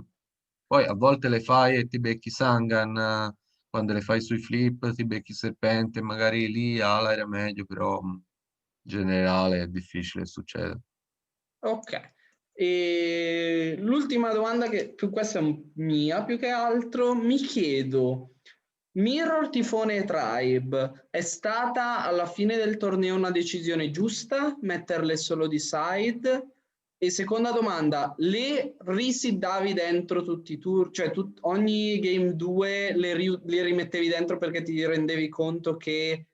Poi a volte le fai e ti becchi Sangan, quando le fai sui flip ti becchi Serpente, magari lì Ala era meglio, però in generale è difficile, succede. Ok. E l'ultima domanda che più questa è mia, più che altro, mi chiedo, Mirror Tifone e Tribe è stata alla fine del torneo una decisione giusta metterle solo di side? E seconda domanda, le risiddavi dentro tutti i tour, cioè ogni game 2 le rimettevi dentro perché ti rendevi conto che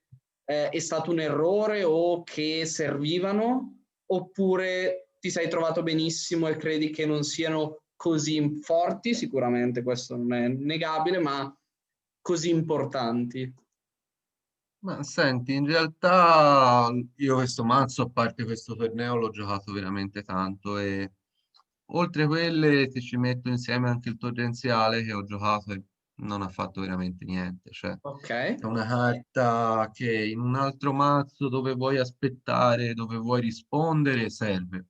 è stato un errore o che servivano? Oppure ti sei trovato benissimo e credi che non siano così forti? Sicuramente questo non è negabile, ma così importanti. Ma senti, in realtà io questo mazzo, a parte questo torneo, l'ho giocato veramente tanto e oltre quelle ti ci metto insieme anche il torrenziale che ho giocato e non ha fatto veramente niente. Cioè, Ok, è una carta che in un altro mazzo dove vuoi aspettare, dove vuoi rispondere, serve.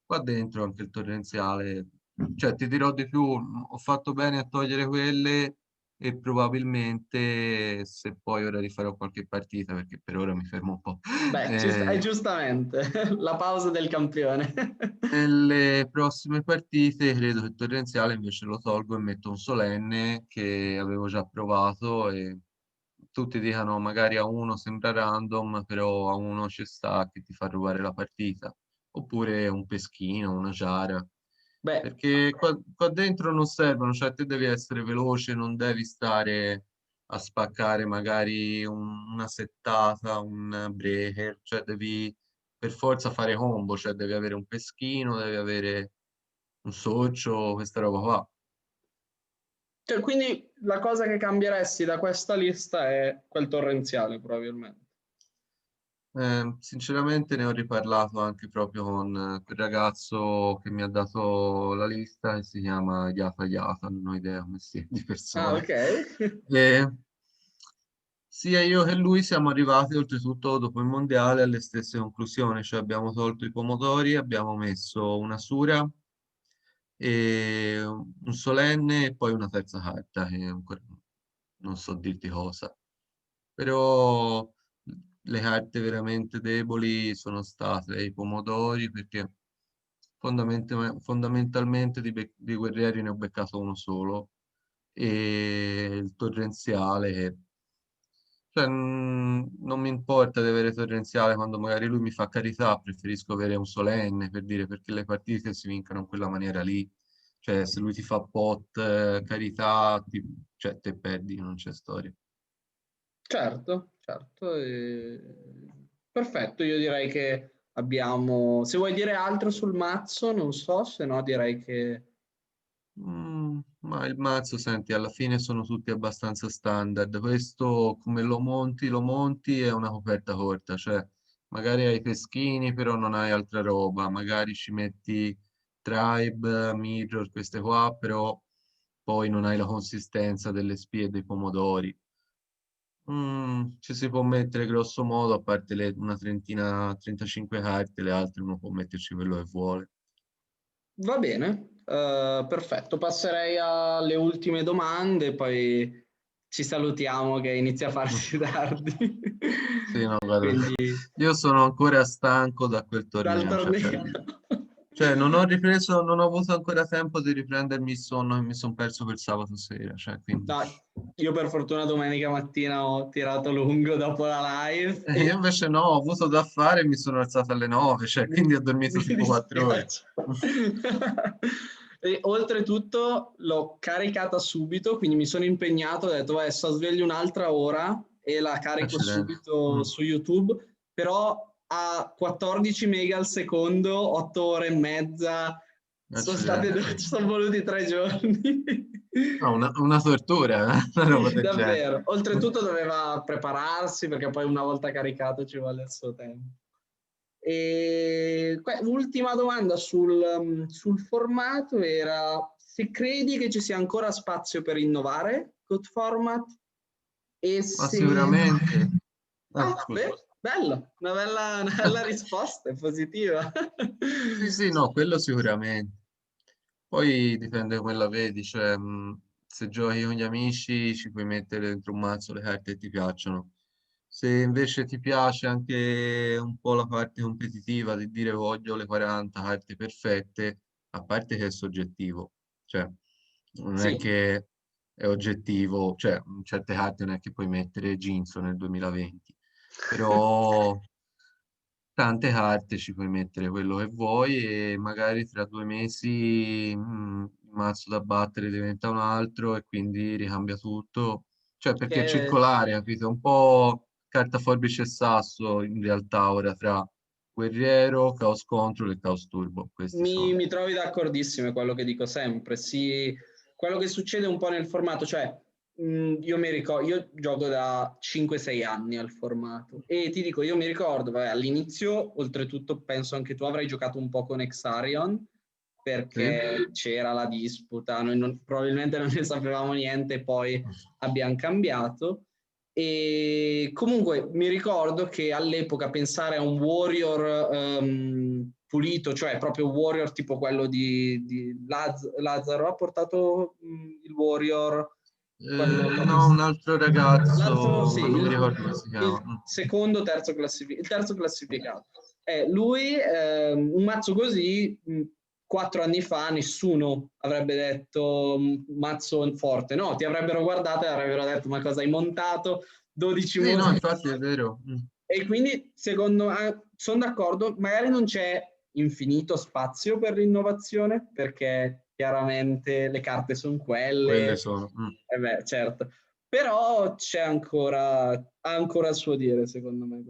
Qua dentro anche il torrenziale, cioè ti dirò di più, ho fatto bene a togliere quelle e probabilmente se poi ora rifarò qualche partita, perché per ora mi fermo un po', Beh, giustamente, la pausa del campione. nelle prossime partite credo che Torrenziale invece lo tolgo e metto un solenne che avevo già provato e tutti dicano magari a uno sembra random, però a uno ci sta che ti fa rubare la partita. Oppure un peschino, una giara. Beh, Perché qua dentro non servono, cioè te devi essere veloce, non devi stare a spaccare magari una settata, un breaker, cioè devi per forza fare combo, cioè devi avere un peschino, devi avere un socio, questa roba qua. cioè, quindi la cosa che cambieresti da questa lista è quel torrenziale, probabilmente. Sinceramente ne ho riparlato anche proprio con quel ragazzo che mi ha dato la lista che si chiama Yata Yata, non ho idea come sia di Ah, persona. ok. E sia io che lui siamo arrivati oltretutto dopo il mondiale alle stesse conclusioni, cioè abbiamo tolto i pomodori, abbiamo messo una sura e un solenne e poi una terza carta che ancora non so dirti cosa. Però le carte veramente deboli sono state i pomodori perché fondamentalmente di guerrieri ne ho beccato uno solo e il torrenziale che cioè, non mi importa di avere torrenziale quando magari lui mi fa carità, preferisco avere un solenne per dire perché le partite si vincono in quella maniera lì. Cioè, se lui ti fa pot, carità, cioè te perdi, non c'è storia. Certo, certo. Perfetto, io direi che abbiamo... Se vuoi dire altro sul mazzo, non so, se no direi che... Ma il mazzo, senti, alla fine sono tutti abbastanza standard. Questo, come lo monti, è una coperta corta, cioè magari hai i peschini, però non hai altra roba. Magari ci metti tribe, mirror, queste qua, però poi non hai la consistenza delle spie e dei pomodori. Ci si può mettere grosso modo, a parte una trentina, 35 carte, le altre uno può metterci quello che vuole. Va bene, perfetto. Passerei alle ultime domande, poi ci salutiamo che inizia a farsi tardi. Sì, no, guarda, Quindi, io sono ancora stanco da quel dal torneo, torneo. cioè, non ho ripreso, non ho avuto ancora tempo di riprendermi il sonno che mi sono perso per sabato sera, cioè, quindi... No, io per fortuna domenica mattina ho tirato lungo dopo la live Io e invece no, ho avuto da fare e mi sono alzato alle 9, cioè, quindi ho dormito mi tipo 4 ore. dispiace. E oltretutto l'ho caricata subito, quindi mi sono impegnato, ho detto, vai, sto sveglio un'altra ora e la carico Accidenti. subito Mm, su YouTube, però a 14 mega al secondo, 8 ore e mezza, accidenti. ci sono voluti 3 giorni. No, una tortura, una roba del genere. Davvero. Oltretutto doveva prepararsi perché poi una volta caricato ci vuole il suo tempo. E ultima domanda sul formato era se credi che ci sia ancora spazio per innovare col format e Ma se... sicuramente... Ah, Ah, scusa. beh, bella, una bella risposta, è positiva. Sì, sì, no, quello sicuramente. Poi dipende come la vedi, cioè se giochi con gli amici ci puoi mettere dentro un mazzo le carte che ti piacciono. Se invece ti piace anche un po' la parte competitiva di dire voglio le 40 carte perfette, a parte che è soggettivo, cioè non è Sì, che è oggettivo, cioè certe carte non è che puoi mettere Ginzo nel 2020, però tante carte ci puoi mettere quello che vuoi e magari tra 2 mesi il mazzo da battere diventa un altro e quindi ricambia tutto. Cioè perché è che circolare, capito? Un po' carta forbice e sasso in realtà ora tra Guerriero, Chaos Control e Chaos Turbo. Questi sono. mi trovi d'accordissimo, è quello che dico sempre. Sì, quello che succede un po' nel formato, cioè io mi ricordo, io gioco da 5-6 anni al formato e ti dico, io mi ricordo, vabbè, all'inizio, oltretutto penso anche tu avrai giocato un po' con Exarion Sì? perché c'era la disputa, noi probabilmente non ne sapevamo niente, poi abbiamo cambiato. E comunque mi ricordo che all'epoca pensare a un warrior pulito, cioè proprio warrior tipo quello di Lazzaro, ha portato il warrior No, un altro L'altro, ragazzo, sì, ma non mi ricordo come si chiama. il secondo, il terzo classificato. Lui, un mazzo così, 4 anni fa, nessuno avrebbe detto mazzo forte. No, ti avrebbero guardato e avrebbero detto ma cosa hai montato? 12 Sì, no, mosche. infatti è vero. E quindi, secondo me, sono d'accordo, magari non c'è infinito spazio per l'innovazione, perché chiaramente le carte sono Quelle quelle, sono. e beh, certo, però ha ancora il suo dire, secondo me.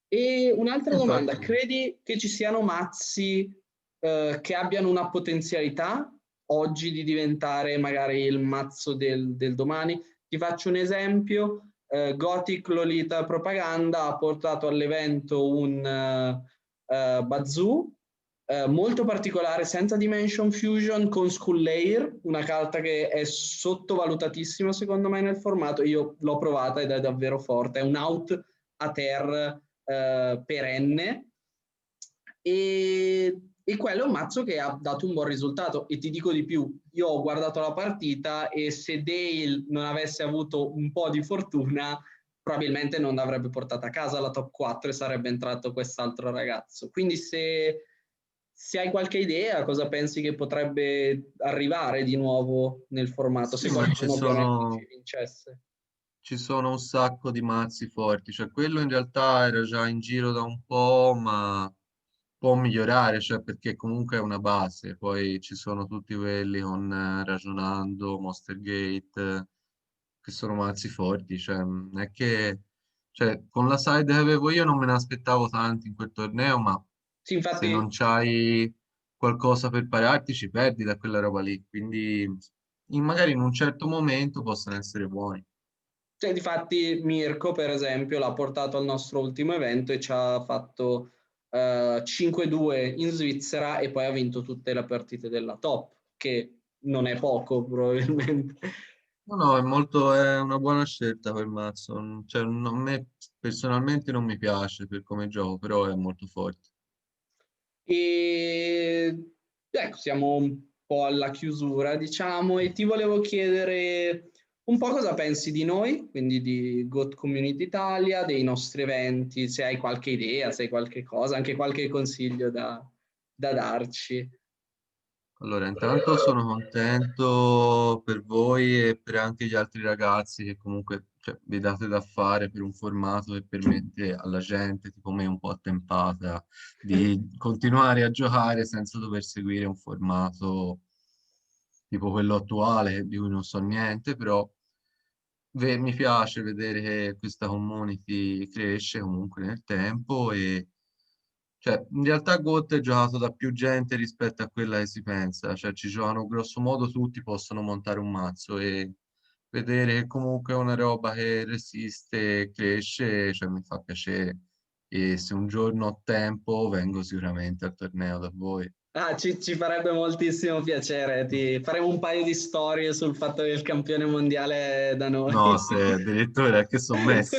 E un'altra domanda, Infatti, credi che ci siano mazzi che abbiano una potenzialità oggi di diventare magari il mazzo del domani? Ti faccio un esempio. Gothic Lolita Propaganda ha portato all'evento un Bazoo molto particolare, senza Dimension Fusion, con Skull Layer, una carta che è sottovalutatissima secondo me nel formato. Io l'ho provata ed è davvero forte. È un out a ter perenne e quello è un mazzo che ha dato un buon risultato. E ti dico di più, io ho guardato la partita e se Dale non avesse avuto un po' di fortuna probabilmente non avrebbe portato a casa la top 4 e sarebbe entrato quest'altro ragazzo. Quindi se hai qualche idea, cosa pensi che potrebbe arrivare di nuovo nel formato, se sì, ma qualcuno ovviamente ci vincesse? ci sono un sacco di mazzi forti, cioè quello in realtà era già in giro da un po', ma può migliorare, cioè perché comunque è una base, poi ci sono tutti quelli con Ragionando, Monster Gate, che sono mazzi forti, cioè non è che cioè, con la side che avevo io non me ne aspettavo tanti in quel torneo, ma Sì, se infatti non c'hai qualcosa per pararti ci perdi da quella roba lì, quindi magari in un certo momento possono essere buoni. cioè, difatti Mirko, per esempio, l'ha portato al nostro ultimo evento e ci ha fatto 5-2 in Svizzera e poi ha vinto tutte le partite della top, che non è poco probabilmente. No, no, è una buona scelta quel mazzo. Cioè, a me personalmente non mi piace per come gioco, però è molto forte. E ecco, siamo un po' alla chiusura, diciamo, e ti volevo chiedere un po' cosa pensi di noi, quindi di GOT Community Italia, dei nostri eventi, se hai qualche idea, se hai qualche cosa, anche qualche consiglio da darci. Allora, intanto sono contento per voi e per anche gli altri ragazzi che comunque cioè, vi date da fare per un formato che permette alla gente, tipo me un po' attempata, di continuare a giocare senza dover seguire un formato tipo quello attuale, di cui non so niente, però mi piace vedere che questa community cresce comunque nel tempo e cioè, in realtà GOT è giocato da più gente rispetto a quella che si pensa, cioè ci giocano grosso modo tutti possono montare un mazzo e vedere che comunque è una roba che resiste e cresce, cioè mi fa piacere e se un giorno ho tempo vengo sicuramente al torneo da voi. Ah, ci farebbe moltissimo piacere, ti faremo un paio di storie sul fatto che il campione mondiale è da noi. No, se addirittura che sono messi.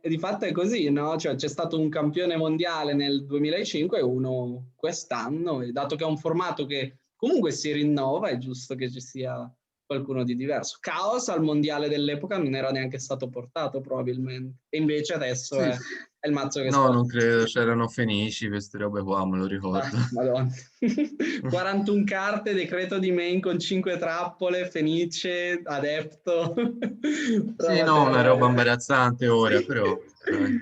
Di fatto è così, no? Cioè, c'è stato un campione mondiale nel 2005 e uno quest'anno, e dato che è un formato che comunque si rinnova, è giusto che ci sia qualcuno di diverso. Chaos al mondiale dell'epoca non era neanche stato portato, probabilmente, e invece adesso Sì, è il mazzo che no, sta. non credo, c'erano Fenici, queste robe qua, me lo Ah, ricordo. Madonna. 41 carte, decreto di main con 5 trappole, Fenice, Adepto. Sì, Roba no, una roba terribile. imbarazzante ora, però, dai.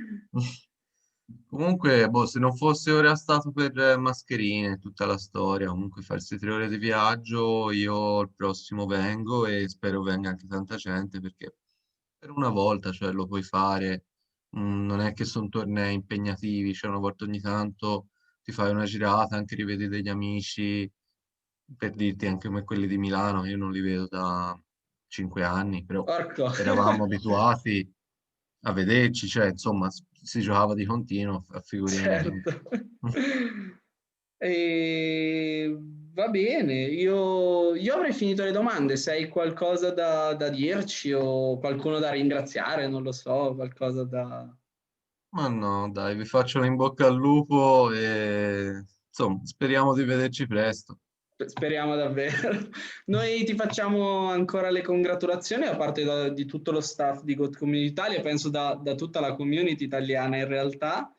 Comunque, boh, se non fosse ora stato per mascherine e tutta la storia, comunque farsi 3 ore di viaggio, io il prossimo vengo e spero venga anche tanta gente perché per una volta, cioè, lo puoi fare, non è che sono tornei impegnativi, cioè una volta ogni tanto ti fai una girata, anche rivedi degli amici, per dirti anche come quelli di Milano, io non li vedo da 5 anni, però Porco. eravamo abituati a vederci, cioè insomma si giocava di continuo, figurine. Certo. Va bene, io avrei finito le domande. Se hai qualcosa da dirci o qualcuno da ringraziare, non lo so, qualcosa da... Ma no, dai, vi faccio in bocca al lupo e insomma speriamo di vederci presto. Speriamo davvero. Noi ti facciamo ancora le congratulazioni da parte di tutto lo staff di God Community Italia, penso da tutta la community italiana in realtà.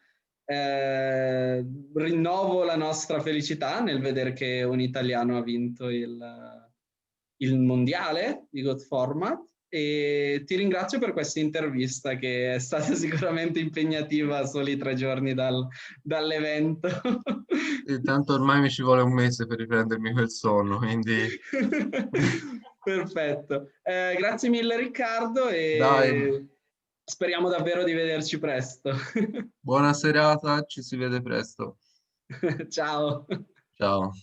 Rinnovo la nostra felicità nel vedere che un italiano ha vinto il mondiale di God Format e ti ringrazio per questa intervista che è stata sicuramente impegnativa a soli 3 giorni dall'evento. E tanto ormai mi ci vuole un mese per riprendermi quel sonno, quindi Perfetto. Grazie mille Riccardo dai, e speriamo davvero di vederci presto. buona serata, ci si vede presto. Ciao. Ciao.